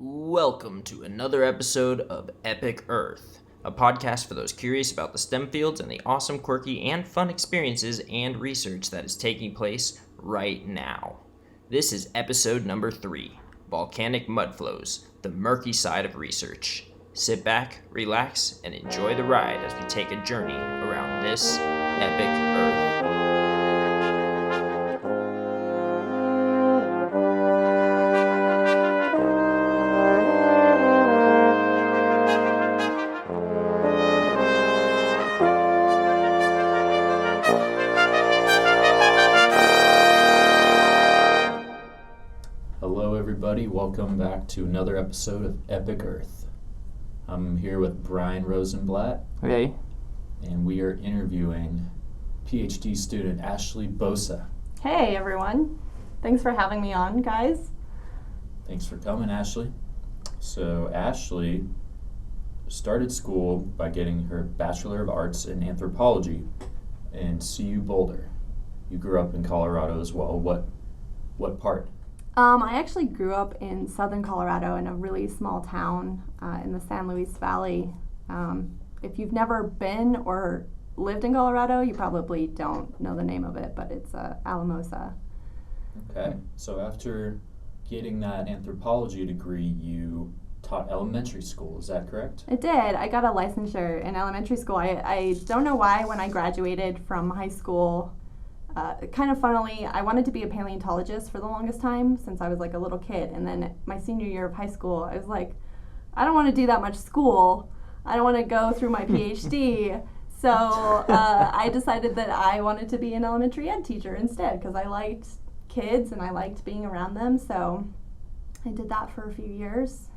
Welcome to another episode of EpicEarth, a podcast for those curious about the STEM fields and the awesome, quirky, and fun experiences and research that is taking place right now. This is episode number 3, Volcanic Mudflows, the murky side of research. Sit back, relax, and enjoy the ride as we take a journey around this epic Earth. Welcome back to another episode of EpicEarth. I'm here with Brian Rosenblatt. Hey. And we are interviewing PhD student Ashley Bosa. Hey everyone. Thanks for having me on, guys. Thanks for coming, Ashley. So Ashley started school by getting her Bachelor of Arts in Anthropology in CU Boulder. You grew up in Colorado as well. What part? I actually grew up in southern Colorado in a really small town in the San Luis Valley. If you've never been or lived in Colorado, you probably don't know the name of it, but it's Alamosa. Okay, so after getting that anthropology degree, you taught elementary school, is that correct? I did. I got a licensure in elementary school. I don't know why when I graduated from high school. Kind of funnily, I wanted to be a paleontologist for the longest time since I was like a little kid. And then my senior year of high school, I was like, I don't want to do that much school. I don't want to go through my PhD. So I decided that I wanted to be an elementary ed teacher instead because I liked kids and I liked being around them. So I did that for a few years,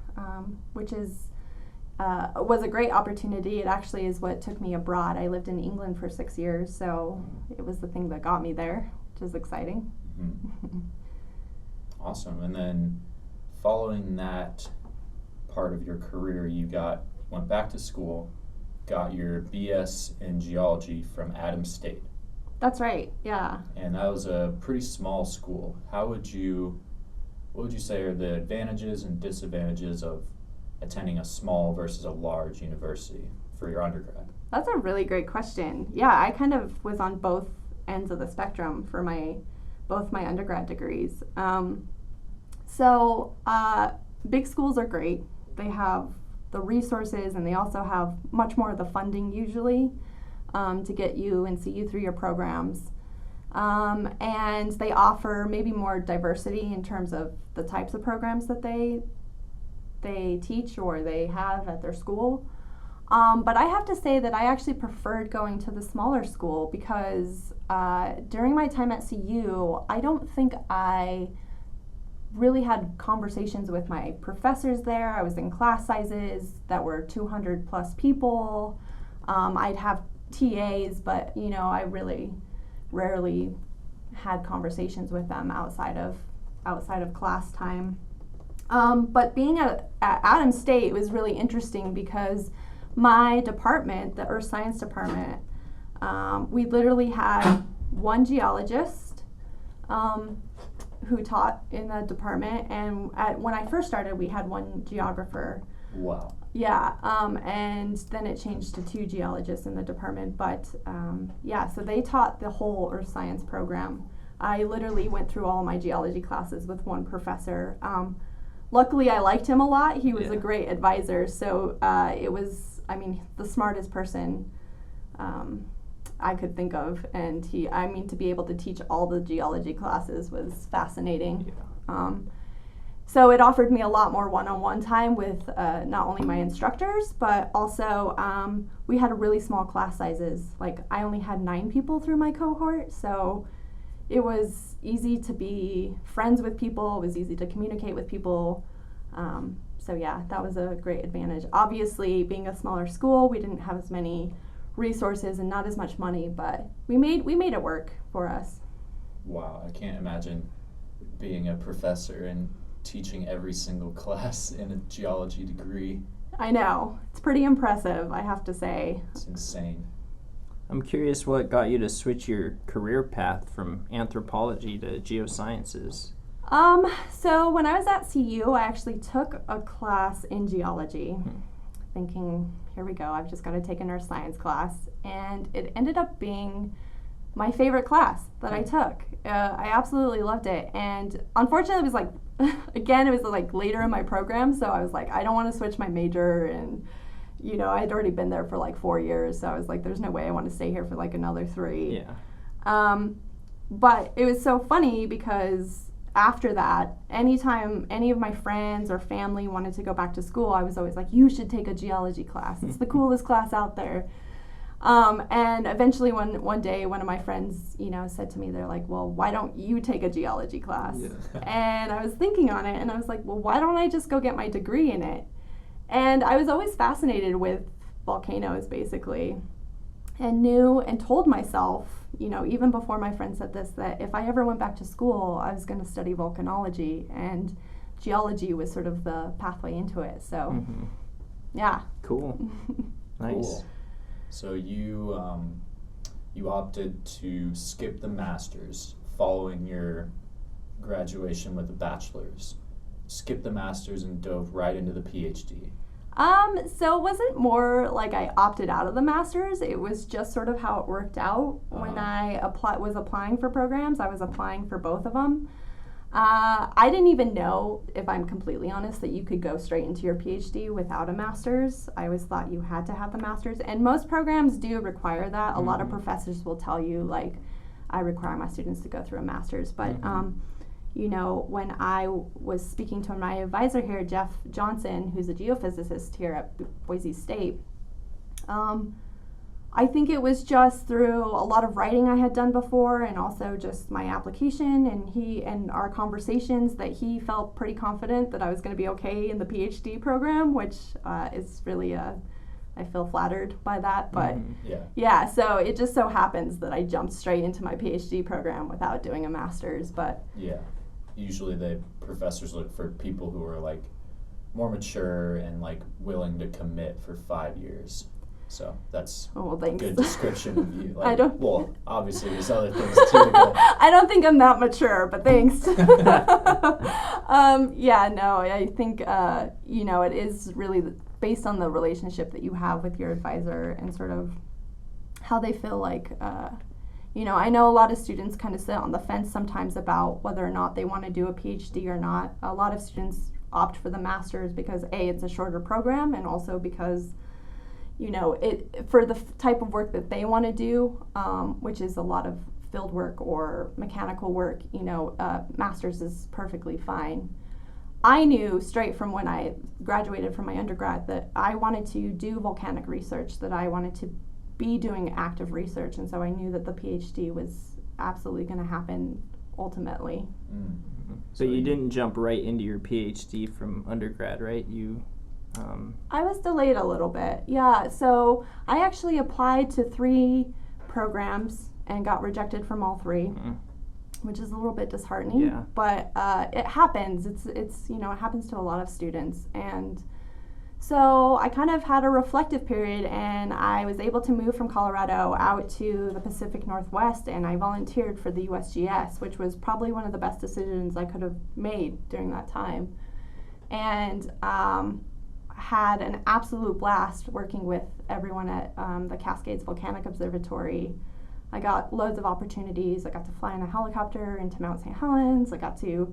which was a great opportunity. It actually is what took me abroad. I lived in England for 6 years, so it was the thing that got me there, which is exciting. Mm-hmm. Awesome. And then following that part of your career, you went back to school, got your BS in geology from Adams State. That's right, yeah. And that was a pretty small school. What would you say are the advantages and disadvantages of attending a small versus a large university for your undergrad? That's a really great question. Yeah, I kind of was on both ends of the spectrum for both my undergrad degrees. Big schools are great. They have the resources and they also have much more of the funding usually to get you and see you through your programs. And they offer maybe more diversity in terms of the types of programs that they teach or they have at their school. But I have to say that I actually preferred going to the smaller school because during my time at CU, I don't think I really had conversations with my professors there. I was in class sizes that were 200 plus people. I'd have TAs, but I really rarely had conversations with them outside of class time. But being at Adams State was really interesting because my department, the Earth Science department, we literally had one geologist who taught in the department, and when I first started, we had one geographer. Wow. Yeah, and then it changed to 2 geologists in the department, but so they taught the whole Earth Science program. I literally went through all my geology classes with one professor. Luckily, I liked him a lot. He was a great advisor. So it was, the smartest person I could think of. And to be able to teach all the geology classes was fascinating. Yeah. So it offered me a lot more one-on-one time with not only my instructors, but also we had really small class sizes. Like I only had 9 people through my cohort. So it was easy to be friends with people. It was easy to communicate with people. That was a great advantage. Obviously, being a smaller school, we didn't have as many resources and not as much money, but we made it work for us. Wow, I can't imagine being a professor and teaching every single class in a geology degree. I know. It's pretty impressive, I have to say. It's insane. I'm curious what got you to switch your career path from anthropology to geosciences. So when I was at CU, I actually took a class in geology, thinking, here we go, I've just got to take an earth science class. And it ended up being my favorite class that I took. I absolutely loved it. And unfortunately, it was like, again, it was like later in my program. So I was like, I don't want to switch my major. And, you know, I'd already been there for like 4 years. So I was like, there's no way I want to stay here for like another 3. Yeah. But it was so funny because after that, anytime any of my friends or family wanted to go back to school, I was always like, you should take a geology class. It's the coolest class out there. And eventually one day, one of my friends, you know, said to me, they're like, well, why don't you take a geology class? Yeah. And I was thinking on it, and I was like, well, why don't I just go get my degree in it? And I was always fascinated with volcanoes, basically, and knew and told myself, you know, even before my friend said this, that if I ever went back to school, I was going to study volcanology, and geology was sort of the pathway into it. So, yeah. Cool. Nice. Cool. So you opted to skip the master's following your graduation with a bachelor's. Skip the master's and dove right into the PhD. So it wasn't more like I opted out of the master's. It was just sort of how it worked out. When I was applying for programs, I was applying for both of them. I didn't even know, if I'm completely honest, that you could go straight into your PhD without a master's. I always thought you had to have the master's, and most programs do require that. A lot of professors will tell you, like, I require my students to go through a master's, but you know, when I was speaking to my advisor here, Jeff Johnson, who's a geophysicist here at Boise State, I think it was just through a lot of writing I had done before, and also just my application and our conversations, that he felt pretty confident that I was going to be okay in the PhD program, which is really I feel flattered by that, but yeah, so it just so happens that I jumped straight into my PhD program without doing a master's, but yeah. Usually the professors look for people who are like more mature and like willing to commit for 5 years. So that's a good description of you. Like, well, obviously there's other things too. But I don't think I'm that mature, but thanks. Yeah, no, I think, you know, it is really based on the relationship that you have with your advisor and sort of how they feel like, you know, I know a lot of students kind of sit on the fence sometimes about whether or not they want to do a PhD or not. A lot of students opt for the master's because A, it's a shorter program, and also because, you know, for the type of work that they want to do, which is a lot of field work or mechanical work, you know, master's is perfectly fine. I knew straight from when I graduated from my undergrad that I wanted to do volcanic research, that I wanted to be doing active research, and so I knew that the PhD was absolutely going to happen ultimately. So you didn't jump right into your PhD from undergrad, right? I was delayed a little bit, yeah. So I actually applied to 3 programs and got rejected from all 3, which is a little bit disheartening. Yeah. But it happens. It's you know, it happens to a lot of students, and so I kind of had a reflective period, and I was able to move from Colorado out to the Pacific Northwest, and I volunteered for the USGS, which was probably one of the best decisions I could have made during that time. And had an absolute blast working with everyone at the Cascades Volcanic Observatory. I got loads of opportunities. I got to fly in a helicopter into Mount St. Helens. I got to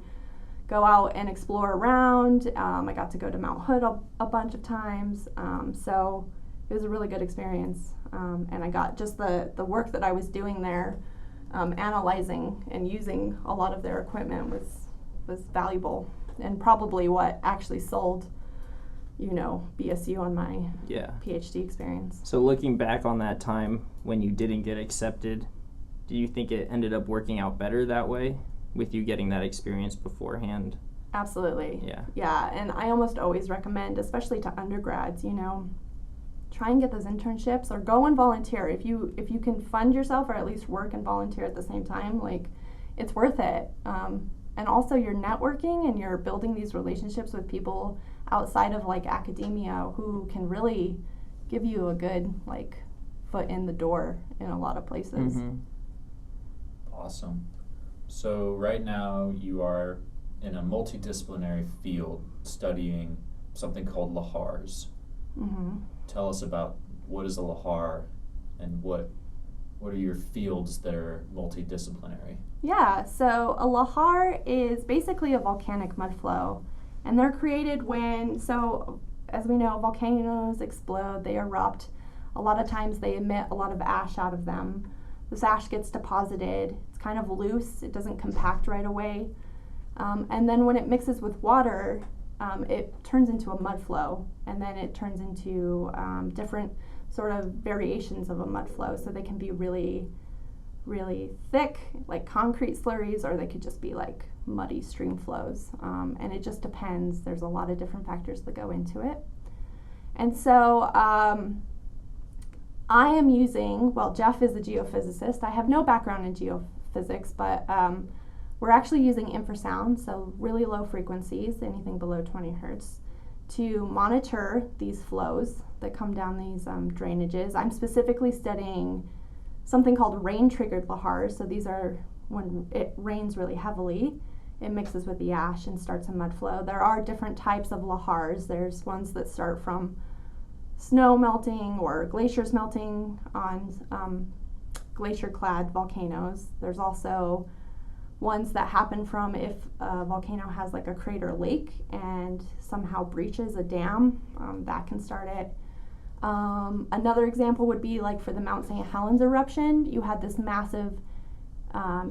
go out and explore around. I got to go to Mount Hood a bunch of times. So it was a really good experience. And I got just the work that I was doing there, analyzing and using a lot of their equipment was valuable, and probably what actually sold, you know, BSU on my PhD experience. So looking back on that time when you didn't get accepted, do you think it ended up working out better that way, with you getting that experience beforehand? Absolutely. Yeah. Yeah, and I almost always recommend, especially to undergrads, you know, try and get those internships or go and volunteer. If you can fund yourself or at least work and volunteer at the same time, like, it's worth it. And also you're networking and you're building these relationships with people outside of like academia who can really give you a good like foot in the door in a lot of places. Awesome. So right now you are in a multidisciplinary field studying something called Lahars. Mm-hmm. Tell us about what is a Lahar and what are your fields that are multidisciplinary? Yeah, so a Lahar is basically a volcanic mudflow, and they're created so as we know, volcanoes explode, they erupt. A lot of times they emit a lot of ash out of them. This ash gets deposited. It's kind of loose. It doesn't compact right away. And then when it mixes with water, it turns into a mudflow, and then it turns into different sort of variations of a mudflow. So they can be really, really thick, like concrete slurries, or they could just be like muddy stream flows. And it just depends. There's a lot of different factors that go into it. And so I am using, Jeff is a geophysicist. I have no background in geophysics, but we're actually using infrasound, so really low frequencies, anything below 20 hertz, to monitor these flows that come down these drainages. I'm specifically studying something called rain-triggered lahars. So these are when it rains really heavily, it mixes with the ash and starts a mud flow. There are different types of lahars. There's ones that start from snow melting or glaciers melting on glacier-clad volcanoes. There's also ones that happen from if a volcano has like a crater lake and somehow breaches a dam, that can start it. Another example would be like for the Mount St. Helens eruption, you had this massive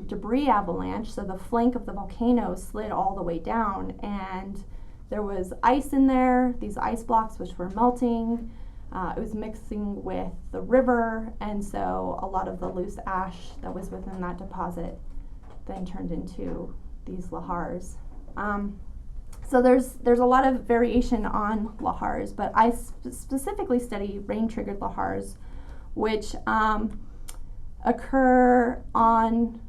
debris avalanche, so the flank of the volcano slid all the way down, and there was ice in there, these ice blocks which were melting. It was mixing with the river, and so a lot of the loose ash that was within that deposit then turned into these lahars. So there's a lot of variation on lahars, but I specifically study rain-triggered lahars, which occur on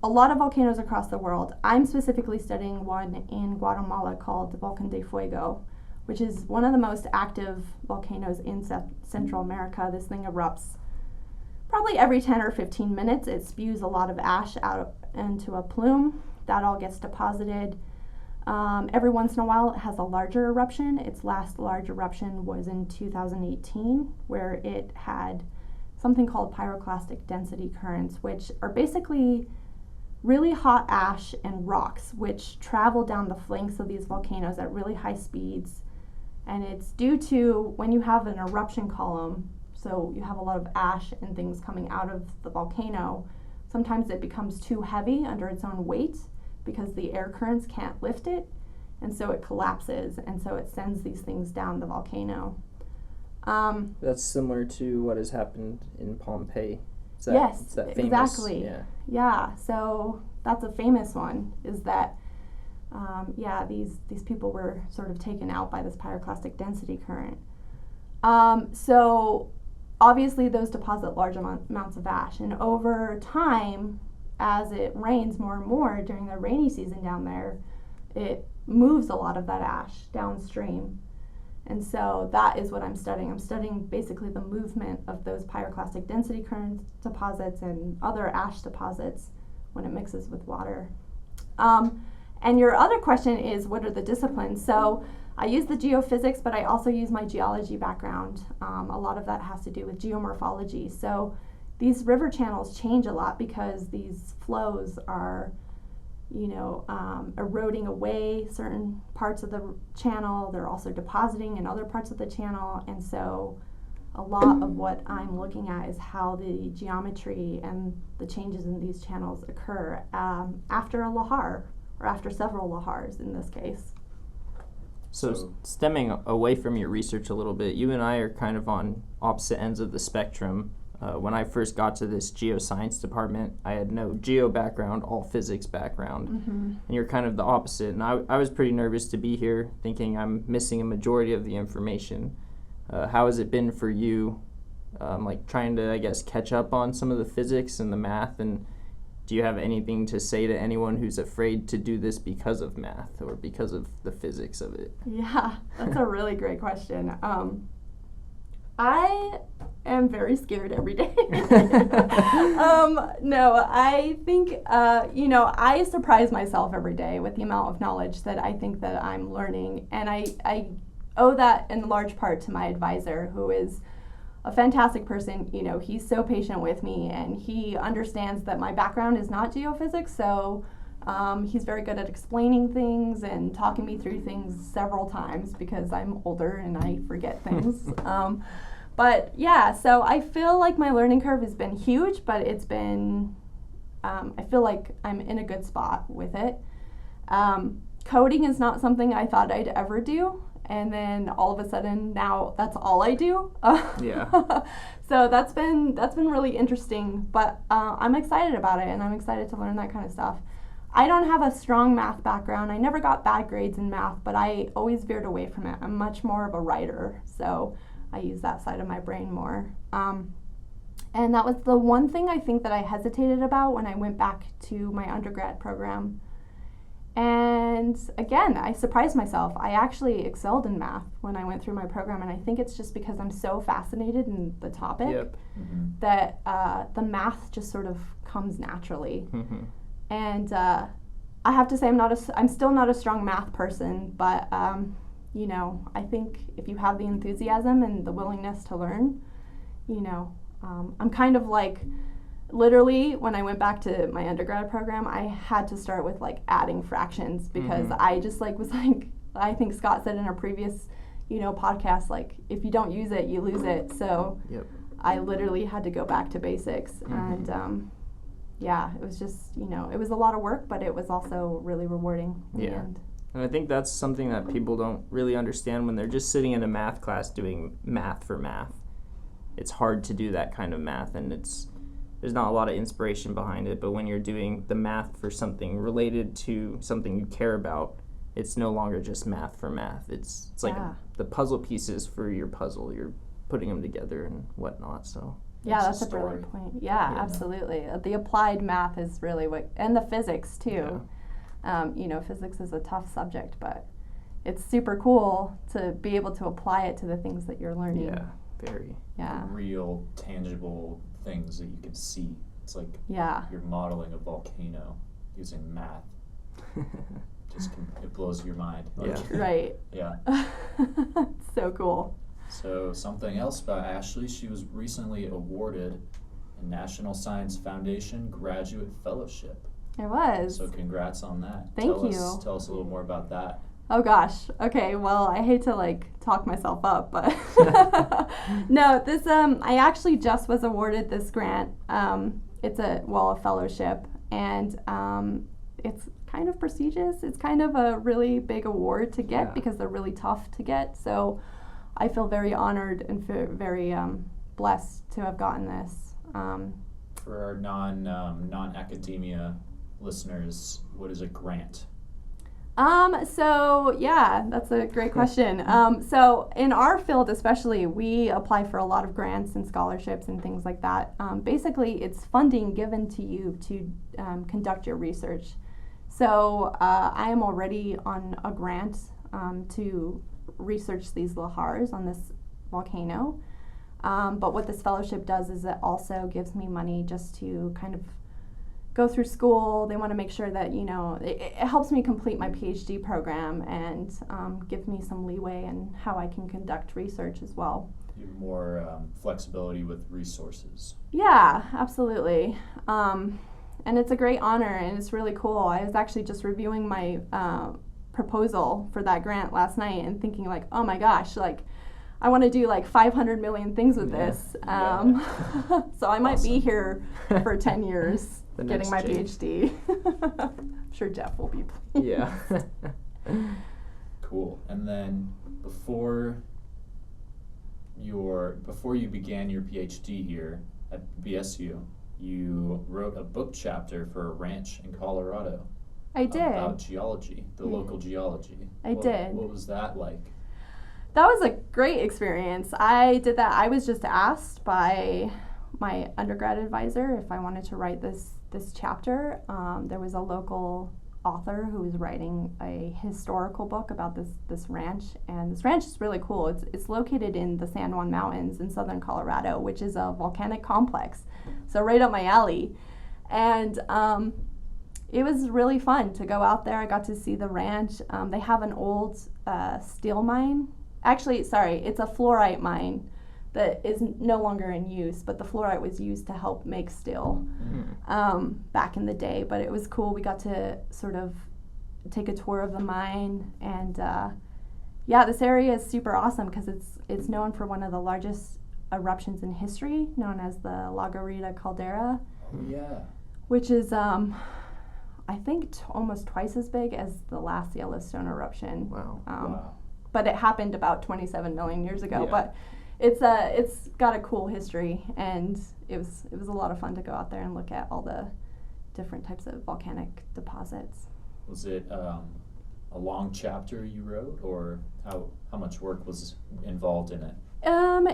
a lot of volcanoes across the world. I'm specifically studying one in Guatemala called the Volcán de Fuego, which is one of the most active volcanoes in Central America. This thing erupts probably every 10 or 15 minutes. It spews a lot of ash out into a plume. That all gets deposited. Every once in a while it has a larger eruption. Its last large eruption was in 2018, where it had something called pyroclastic density currents, which are basically really hot ash and rocks which travel down the flanks of these volcanoes at really high speeds. And it's due to when you have an eruption column, so you have a lot of ash and things coming out of the volcano, sometimes it becomes too heavy under its own weight because the air currents can't lift it, and so it collapses, and so it sends these things down the volcano. That's similar to what has happened in Pompeii. Yes, is that famous? Exactly. Yeah, so that's a famous one, is that, these people were sort of taken out by this pyroclastic density current. So obviously those deposit large amounts of ash, and over time, as it rains more and more during the rainy season down there, it moves a lot of that ash downstream. And so that is what I'm studying. I'm studying basically the movement of those pyroclastic density current deposits and other ash deposits when it mixes with water. And your other question is, what are the disciplines? So I use the geophysics, but I also use my geology background. A lot of that has to do with geomorphology. So these river channels change a lot because these flows are eroding away certain parts of the channel. They're also depositing in other parts of the channel. And so a lot of what I'm looking at is how the geometry and the changes in these channels occur after a lahar, or after several lahars in this case. So stemming away from your research a little bit, you and I are kind of on opposite ends of the spectrum. When I first got to this geoscience department, I had no geo background, all physics background, and you're kind of the opposite. And I was pretty nervous to be here, thinking I'm missing a majority of the information. How has it been for you, trying to, I guess, catch up on some of the physics and the math? And do you have anything to say to anyone who's afraid to do this because of math or because of the physics of it? Yeah, that's a really great question. I am very scared every day. No, I think, I surprise myself every day with the amount of knowledge that I think that I'm learning. And I owe that in large part to my advisor, who is a fantastic person. He's so patient with me, and he understands that my background is not geophysics, so he's very good at explaining things and talking me through things several times because I'm older and I forget things. But yeah, so I feel like my learning curve has been huge, but it's been, I feel like I'm in a good spot with it. Coding is not something I thought I'd ever do. And then all of a sudden now that's all I do. Yeah. So that's been really interesting, but I'm excited about it, and I'm excited to learn that kind of stuff. I don't have a strong math background. I never got bad grades in math, but I always veered away from it. I'm much more of a writer, so I use that side of my brain more. And that was the one thing I think that I hesitated about when I went back to my undergrad program. And again, I surprised myself. I actually excelled in math when I went through my program, and I think it's just because I'm so fascinated in the topic. Yep. That the math just sort of comes naturally. Mm-hmm. And I have to say I'm still not a strong math person, but I think if you have the enthusiasm and the willingness to learn, I'm kind of like, literally, when I went back to my undergrad program, I had to start with adding fractions because I just was I think Scott said in a previous, podcast, if you don't use it, you lose it. So yep. I literally had to go back to basics. And it was just, it was a lot of work, but it was also really rewarding in the end. And I think that's something that people don't really understand when they're just sitting in a math class doing math for math. It's hard to do that kind of math, and there's not a lot of inspiration behind it, but when you're doing the math for something related to something you care about, it's no longer just math for math. It's like the puzzle pieces for your puzzle. You're putting them together and whatnot, so... Yeah, that's a brilliant point. Yeah, absolutely. The applied math is really and the physics too. Yeah. Physics is a tough subject, but it's super cool to be able to apply it to the things that you're learning. Yeah, very. Yeah. Real, tangible things that you can see. It's like you're modeling a volcano using math. It blows your mind. Right. Yeah. So cool. So something else about Ashley, she was recently awarded a National Science Foundation Graduate Fellowship. I was. So congrats on that. Thank you. Tell us a little more about that. Oh gosh. Okay. Well, I hate to talk myself up, but no. This I actually just was awarded this grant. It's a fellowship, and it's kind of prestigious. It's kind of a really big award to get because they're really tough to get. So I feel very honored and very blessed to have gotten this. For our non-academia listeners, what is a grant? So that's a great question. So in our field especially, we apply for a lot of grants and scholarships and things like that. Basically, it's funding given to you to conduct your research. So I am already on a grant to research these Lahars on this volcano. But what this fellowship does is it also gives me money just to kind of go through school. They want to make sure that, it helps me complete my PhD program and give me some leeway in how I can conduct research as well. You have more flexibility with resources. Yeah, absolutely. And it's a great honor, and it's really cool. I was actually just reviewing my proposal for that grant last night and thinking oh my gosh, I want to do 500 million things with this. So I might be here for 10 years getting my PhD. I'm sure Jeff will be pleased. Yeah. Cool. And then before you began your PhD here at BSU, you wrote a book chapter for a ranch in Colorado. I did. About geology, the local geology. I did. What was that like? That was a great experience. I did that. I was just asked by my undergrad advisor if I wanted to write this chapter. There was a local author who was writing a historical book about this ranch, and this ranch is really cool. It's located in the San Juan Mountains in southern Colorado, which is a volcanic complex, so right up my alley. And it was really fun to go out there. I got to see the ranch. They have an old steel mine. Actually, sorry, it's a fluorite mine that is no longer in use, but the fluorite was used to help make steel back in the day. But it was cool. We got to sort of take a tour of the mine, and this area is super awesome because it's known for one of the largest eruptions in history, known as the La Garita caldera. Yeah. Which is, I think, almost twice as big as the last Yellowstone eruption. Wow. But it happened about 27 million years ago. Yeah. But it's got a cool history, and it was a lot of fun to go out there and look at all the different types of volcanic deposits. Was it a long chapter you wrote, or how much work was involved in it?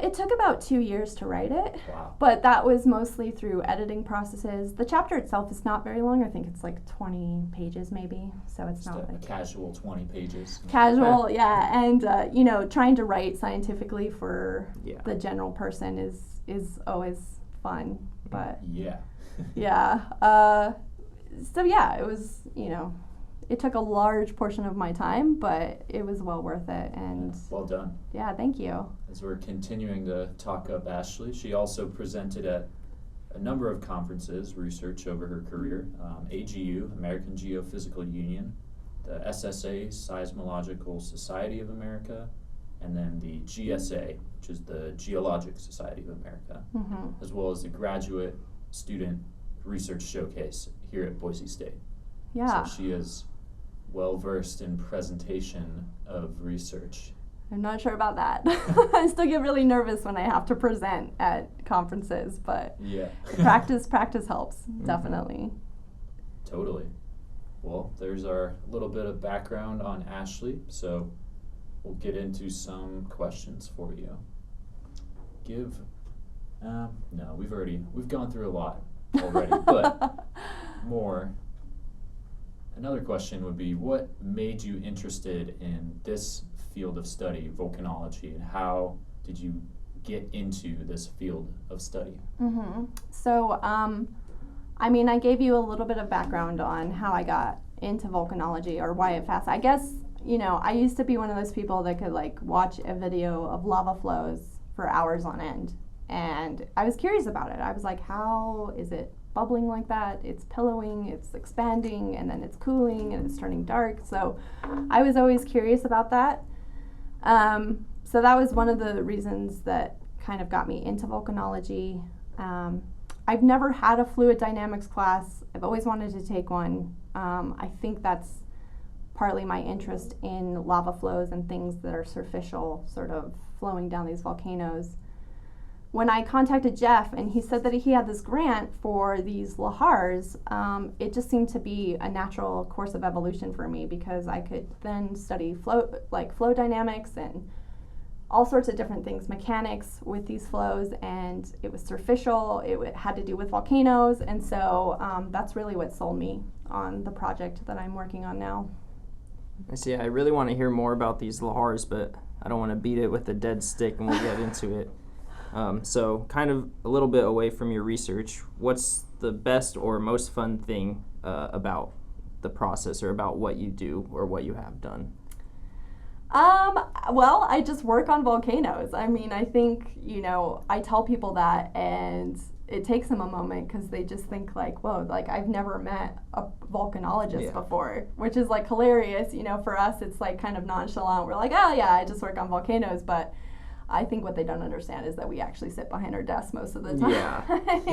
It took about 2 years to write it. Wow. But that was mostly through editing processes. The chapter itself is not very long. I think it's like 20 pages maybe. So it's just not a like casual 20 pages. Casual, yeah. And trying to write scientifically for the general person is always fun. But yeah. It was, it took a large portion of my time, but it was well worth it. And well done. Yeah, thank you. As we're continuing to talk up Ashley, she also presented at a number of conferences, research over her career, AGU, American Geophysical Union, the SSA, Seismological Society of America, and then the GSA, which is the Geologic Society of America, as well as the Graduate Student Research Showcase here at Boise State. Yeah. So she is well-versed in presentation of research. I'm not sure about that. I still get really nervous when I have to present at conferences, but practice helps, definitely. Totally. Well, there's our little bit of background on Ashley, so we'll get into some questions for you. We've gone through a lot already, but more. Another question would be, what made you interested in this field of study, volcanology, and how did you get into this field of study? So, I gave you a little bit of background on how I got into volcanology or why it fascinates. I guess, I used to be one of those people that could watch a video of lava flows for hours on end. And I was curious about it. I was like, how is it bubbling like that? It's pillowing, it's expanding, and then it's cooling, and it's turning dark. So I was always curious about that. So that was one of the reasons that kind of got me into volcanology. I've never had a fluid dynamics class. I've always wanted to take one. I think that's partly my interest in lava flows and things that are superficial, sort of flowing down these volcanoes. When I contacted Jeff and he said that he had this grant for these Lahars, it just seemed to be a natural course of evolution for me, because I could then study flow dynamics and all sorts of different things, mechanics with these flows, and it was superficial, it had to do with volcanoes, and so that's really what sold me on the project that I'm working on now. I see. I really want to hear more about these Lahars, but I don't want to beat it with a dead stick, and we'll get into it. So kind of a little bit away from your research, what's the best or most fun thing about the process, or about what you do or what you have done? Well, I just work on volcanoes. I think, I tell people that, and it takes them a moment because they just think whoa, I've never met a volcanologist before, which is hilarious. For us, it's kind of nonchalant. We're like, oh yeah, I just work on volcanoes, but I think what they don't understand is that we actually sit behind our desks most of the time.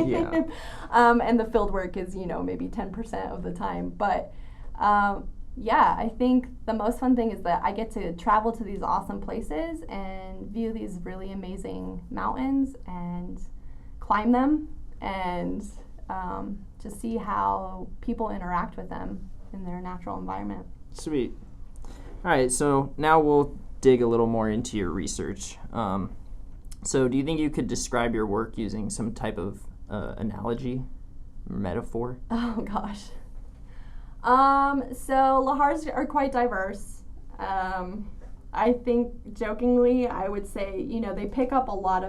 Yeah. And the field work is, maybe 10% of the time. But I think the most fun thing is that I get to travel to these awesome places and view these really amazing mountains and climb them and just see how people interact with them in their natural environment. Sweet. All right, so now we'll dig a little more into your research. So do you think you could describe your work using some type of analogy or metaphor? Oh gosh. So Lahars are quite diverse. I think jokingly, I would say, they pick up a lot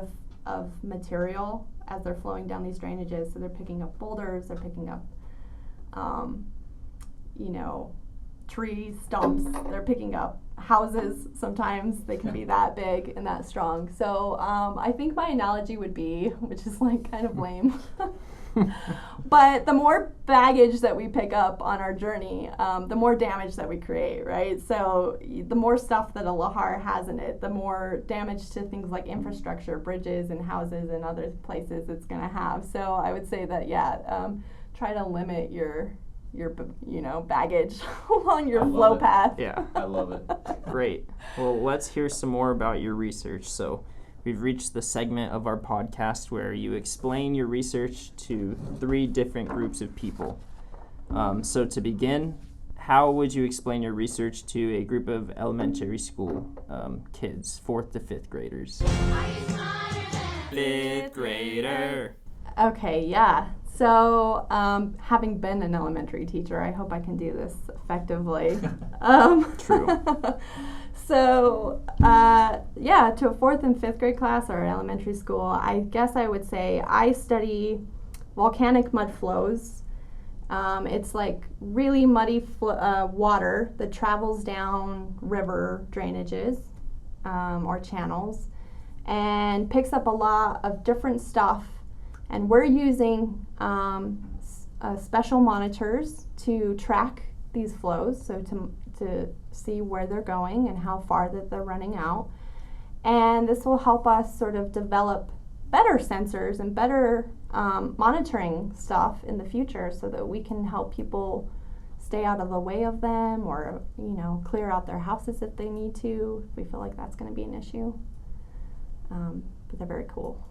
of material as they're flowing down these drainages. So they're picking up boulders, they're picking up, trees, stumps, they're picking up houses. Sometimes they can be that big and that strong. So I think my analogy would be, which is like kind of lame, but the more baggage that we pick up on our journey, the more damage that we create, right? So the more stuff that a lahar has in it, the more damage to things like infrastructure, bridges and houses and other places it's going to have. So I would say that, try to limit your baggage along your flow path. Yeah. I love it. Great. Well, let's hear some more about your research. So we've reached the segment of our podcast where you explain your research to 3 different groups of people. So to begin, how would you explain your research to a group of elementary school kids, 4th to 5th graders? 5th grader. Okay, yeah. So, having been an elementary teacher, I hope I can do this effectively. True. So, to a 4th and 5th grade class or elementary school, I guess I would say I study volcanic mudflows. It's like really muddy water that travels down river drainages or channels and picks up a lot of different stuff. And we're using special monitors to track these flows, so to see where they're going and how far that they're running out. And this will help us sort of develop better sensors and better monitoring stuff in the future so that we can help people stay out of the way of them or, clear out their houses if they need to, if we feel like that's going to be an issue. But they're very cool.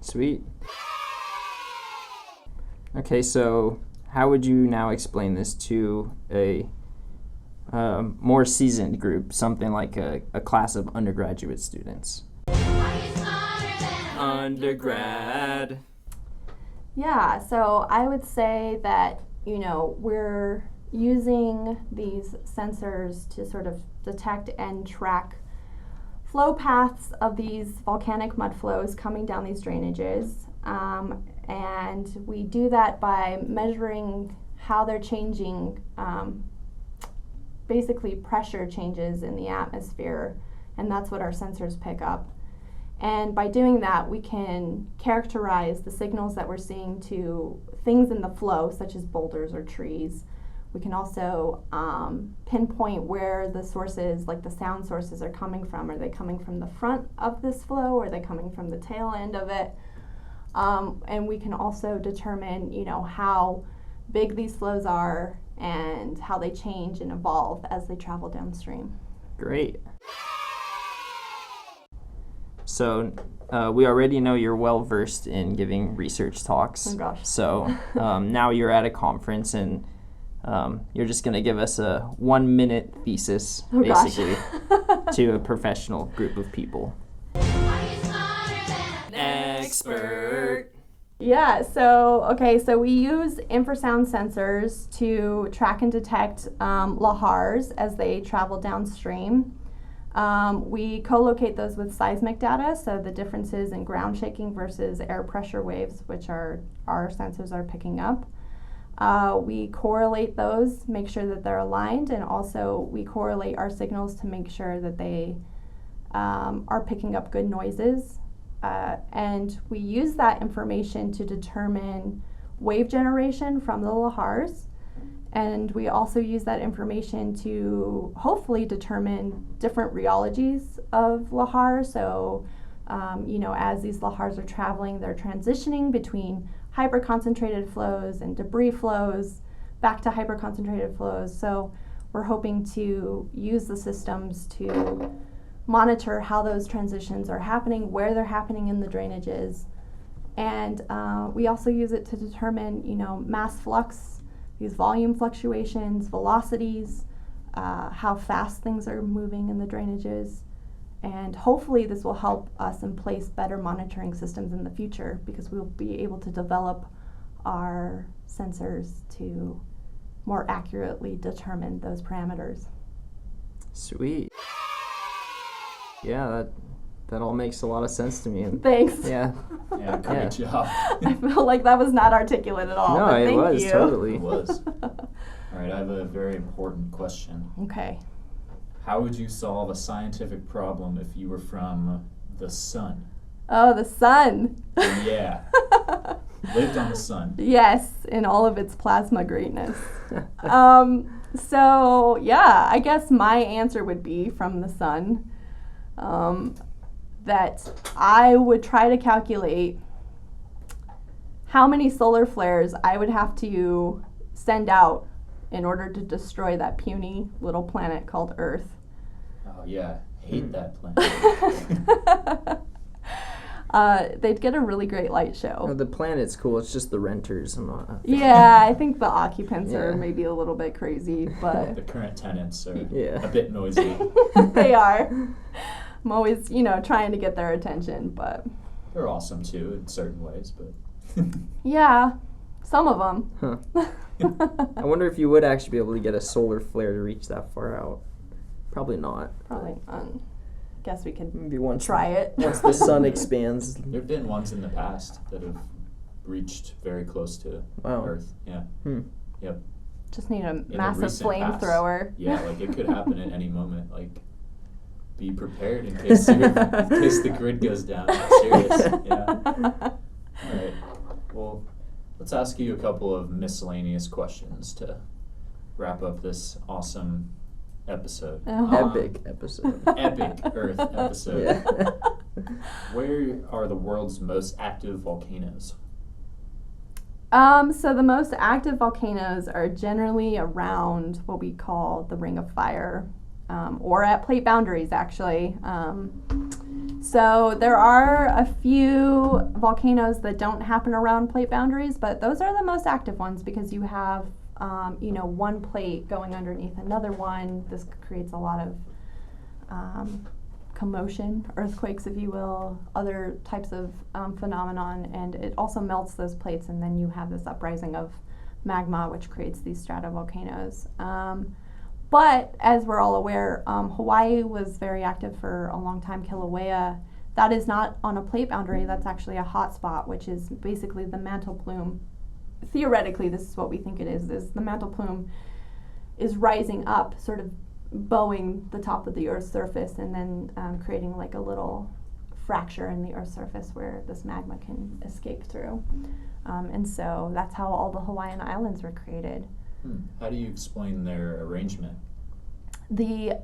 Sweet. Okay, so how would you now explain this to a more seasoned group, something like a class of undergraduate students? Undergrad. Yeah, so I would say that, we're using these sensors to sort of detect and track flow paths of these volcanic mudflows coming down these drainages. And we do that by measuring how they're changing, basically pressure changes in the atmosphere, and that's what our sensors pick up. And by doing that, we can characterize the signals that we're seeing to things in the flow, such as boulders or trees. We can also pinpoint where the sources, like the sound sources, are coming from. Are they coming from the front of this flow, or are they coming from the tail end of it? And we can also determine, how big these flows are and how they change and evolve as they travel downstream. Great. So we already know you're well versed in giving research talks. Oh gosh. So now you're at a conference and you're just going to give us a 1-minute thesis, basically, to a professional group of people. Expert. Yeah, so we use infrasound sensors to track and detect lahars as they travel downstream. We co-locate those with seismic data, so the differences in ground shaking versus air pressure waves, which our sensors are picking up. We correlate those, make sure that they're aligned, and also we correlate our signals to make sure that they are picking up good noises. And we use that information to determine wave generation from the lahars. And we also use that information to hopefully determine different rheologies of lahars. So, as these lahars are traveling, they're transitioning between hyperconcentrated flows and debris flows back to hyperconcentrated flows. So we're hoping to use the systems to monitor how those transitions are happening, where they're happening in the drainages. And we also use it to determine, mass flux, these volume fluctuations, velocities, how fast things are moving in the drainages. And hopefully this will help us in place better monitoring systems in the future, because we'll be able to develop our sensors to more accurately determine those parameters. Sweet. Yeah, that all makes a lot of sense to me. Thanks. Yeah. Yeah, great job. I feel like that was not articulate at all. No, it was, you. totally. It was. All right, I have a very important question. Okay. How would you solve a scientific problem if you were from the sun? Oh, the sun. Yeah. Lived on the sun. Yes, in all of its plasma greatness. So, yeah, I guess my answer would be from the sun. That I would try to calculate how many solar flares I would have to send out in order to destroy that puny little planet called Earth. Oh, yeah. Hate that planet. They'd get a really great light show. No, the planet's cool. It's just the renters. I'm not. Yeah, I think the occupants are maybe a little bit crazy, but the current tenants are a bit noisy. They are. I'm always, trying to get their attention, but they're awesome too in certain ways, but yeah, some of them. Huh. I wonder if you would actually be able to get a solar flare to reach that far out. Probably not. Probably not. Guess we could Maybe once try it. Once the sun expands. There have been ones in the past that have reached very close to Earth. Yeah. Yep. Just need a massive flamethrower. Yeah, like it could happen at any moment. Like, be prepared in case the grid goes down. That's serious. Yeah. All right. Well, let's ask you a couple of miscellaneous questions to wrap up this awesome episode. Epic episode. Epic Earth episode. Yeah. Where are the world's most active volcanoes? So the most active volcanoes are generally around what we call the Ring of Fire, or at plate boundaries, actually. So there are a few volcanoes that don't happen around plate boundaries, but those are the most active ones because you have one plate going underneath another one. This creates a lot of commotion, earthquakes, if you will, other types of phenomenon, and it also melts those plates, and then you have this uprising of magma, which creates these stratovolcanoes. But as we're all aware, Hawaii was very active for a long time. Kilauea, that is not on a plate boundary. That's actually a hot spot, which is basically the mantle plume. Theoretically, this is what we think it is the mantle plume is rising up, sort of bowing the top of the Earth's surface and then creating like a little fracture in the Earth's surface where this magma can escape through. And so that's how all the Hawaiian Islands were created. How do you explain their arrangement? The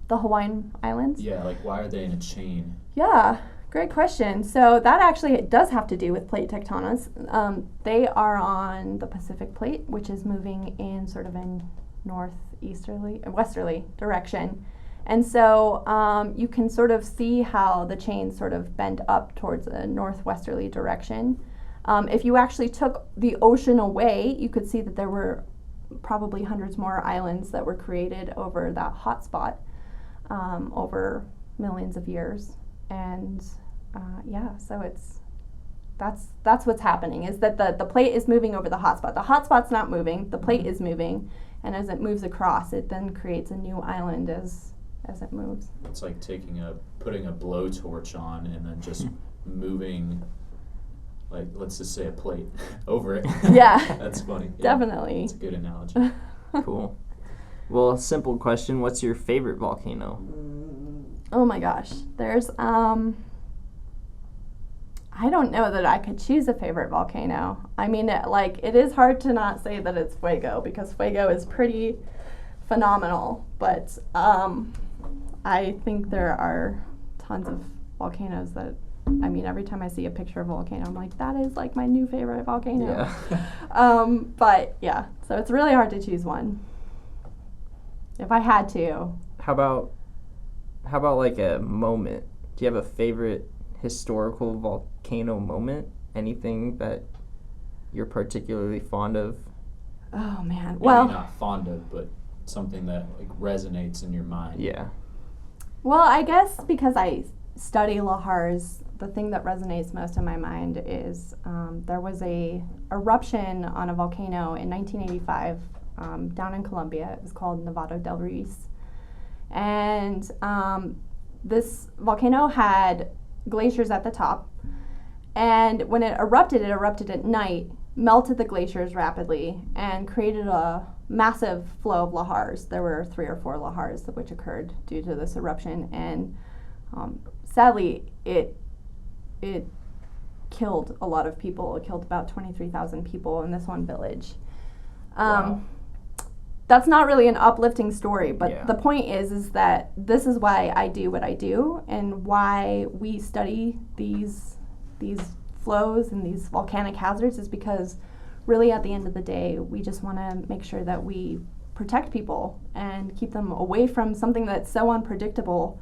Hawaiian Islands? Yeah, like why are they in a chain? Yeah, great question. So that actually does have to do with plate tectonics. They are on the Pacific Plate, which is moving in sort of a westerly direction. And so you can sort of see how the chains sort of bend up towards a northwesterly direction. If you actually took the ocean away, you could see that there were probably hundreds more islands that were created over that hot spot over millions of years. And so that's what's happening, is that the plate is moving over the hot spot. The hot spot's not moving, the plate is moving, and as it moves across, it then creates a new island as it moves. It's like putting a blowtorch on and then just moving, like, let's just say a plate over it. Yeah. That's funny. Yeah. Definitely. That's a good analogy. Cool. Well, simple question. What's your favorite volcano? Oh my gosh. There's, I don't know that I could choose a favorite volcano. I mean, it is hard to not say that it's Fuego, because Fuego is pretty phenomenal. But I think there are tons of volcanoes that, I mean, every time I see a picture of a volcano, I'm like, that is like my new favorite volcano. Yeah. But yeah, so it's really hard to choose one. If I had to. How about like a moment? Do you have a favorite historical volcano moment? Anything that you're particularly fond of? Oh man. Maybe Well, not fond of, but something that like resonates in your mind. Yeah. Well, I guess because I study Lahars, the thing that resonates most in my mind is there was a eruption on a volcano in 1985 down in Colombia. It was called Nevado del Ruiz. And this volcano had glaciers at the top. And when it erupted at night, melted the glaciers rapidly, and created a massive flow of lahars. There were 3 or 4 lahars which occurred due to this eruption. And sadly, it killed a lot of people. It killed about 23,000 people in this one village. Wow. That's not really an uplifting story, but the point is that this is why I do what I do, and why we study these flows and these volcanic hazards is because really at the end of the day, we just want to make sure that we protect people and keep them away from something that's so unpredictable.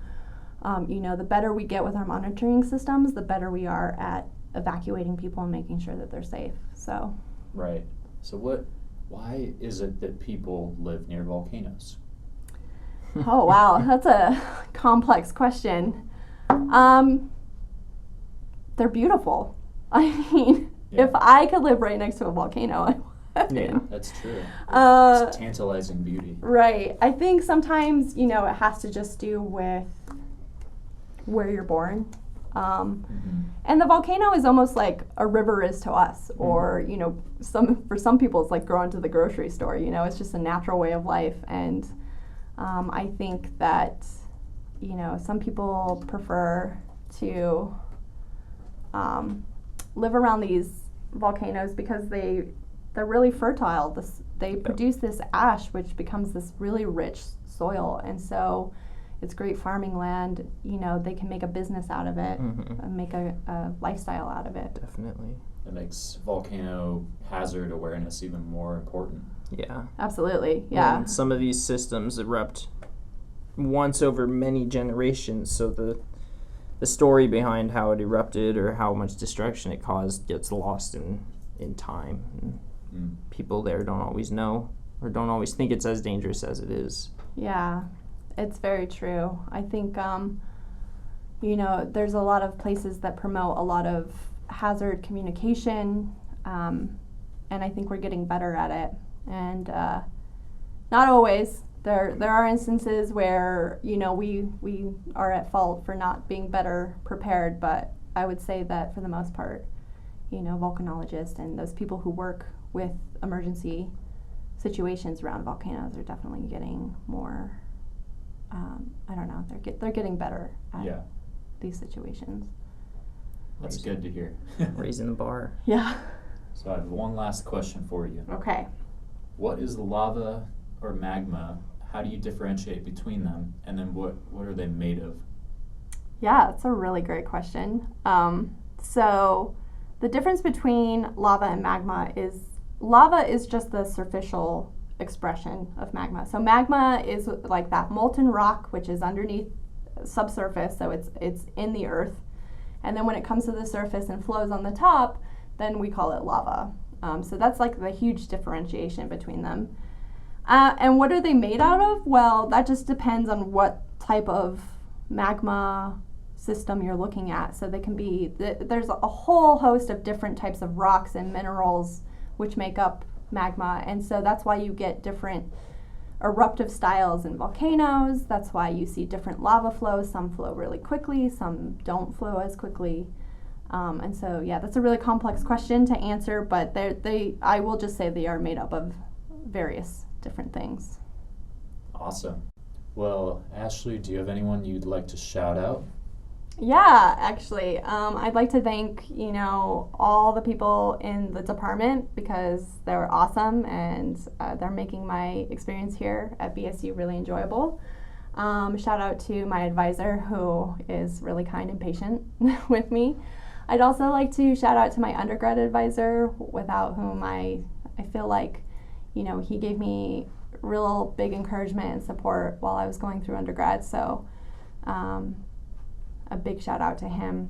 The better we get with our monitoring systems, the better we are at evacuating people and making sure that they're safe. So. Right. So why is it that people live near volcanoes? Oh, wow. That's a complex question. They're beautiful. I mean, if I could live right next to a volcano, I would. Yeah, that's true. It's tantalizing beauty. Right. I think sometimes, it has to just do with where you're born. And the volcano is almost like a river is to us, or, for some people it's like going to the grocery store, it's just a natural way of life. And I think that, some people prefer to live around these volcanoes because they're really fertile. They produce this ash, which becomes this really rich soil. And so it's great farming land. They can make a business out of it and make a lifestyle out of it. Definitely. It makes volcano hazard awareness even more important. Yeah. Absolutely, yeah. And some of these systems erupt once over many generations, so the story behind how it erupted or how much destruction it caused gets lost in time. And people there don't always know or don't always think it's as dangerous as it is. Yeah. It's very true. I think, there's a lot of places that promote a lot of hazard communication, and I think we're getting better at it. And not always. There are instances where, we are at fault for not being better prepared, but I would say that for the most part, volcanologists and those people who work with emergency situations around volcanoes are definitely getting more. I don't know. They're getting better at these situations. That's good to hear. Raising the bar. Yeah. So I have one last question for you. Okay. What is lava or magma? How do you differentiate between them? And then what are they made of? Yeah, that's a really great question. So the difference between lava and magma is just the superficial expression of magma. So magma is like that molten rock which is underneath subsurface, so it's in the earth, and then when it comes to the surface and flows on the top, then we call it lava. So that's like the huge differentiation between them. And what are they made out of? Well, that just depends on what type of magma system you're looking at. So they can be, there's a whole host of different types of rocks and minerals which make up magma, and so that's why you get different eruptive styles in volcanoes. That's why you see different lava flows. Some flow really quickly, some don't flow as quickly. And so, that's a really complex question to answer, but I will just say they are made up of various different things. Awesome. Well, Ashley, do you have anyone you'd like to shout out? Yeah, actually, I'd like to thank, all the people in the department because they're awesome and they're making my experience here at BSU really enjoyable. Shout out to my advisor who is really kind and patient with me. I'd also like to shout out to my undergrad advisor, without whom I feel like, he gave me real big encouragement and support while I was going through undergrad. So a big shout out to him,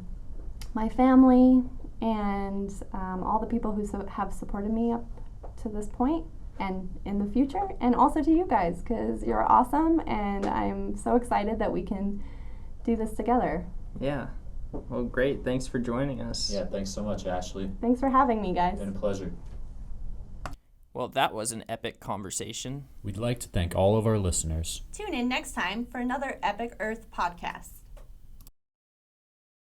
my family, and all the people who have supported me up to this point and in the future, and also to you guys because you're awesome, and I'm so excited that we can do this together. Yeah. Well, great. Thanks for joining us. Yeah, thanks so much, Ashley. Thanks for having me, guys. It's been a pleasure. Well, that was an epic conversation. We'd like to thank all of our listeners. Tune in next time for another Epic Earth podcast.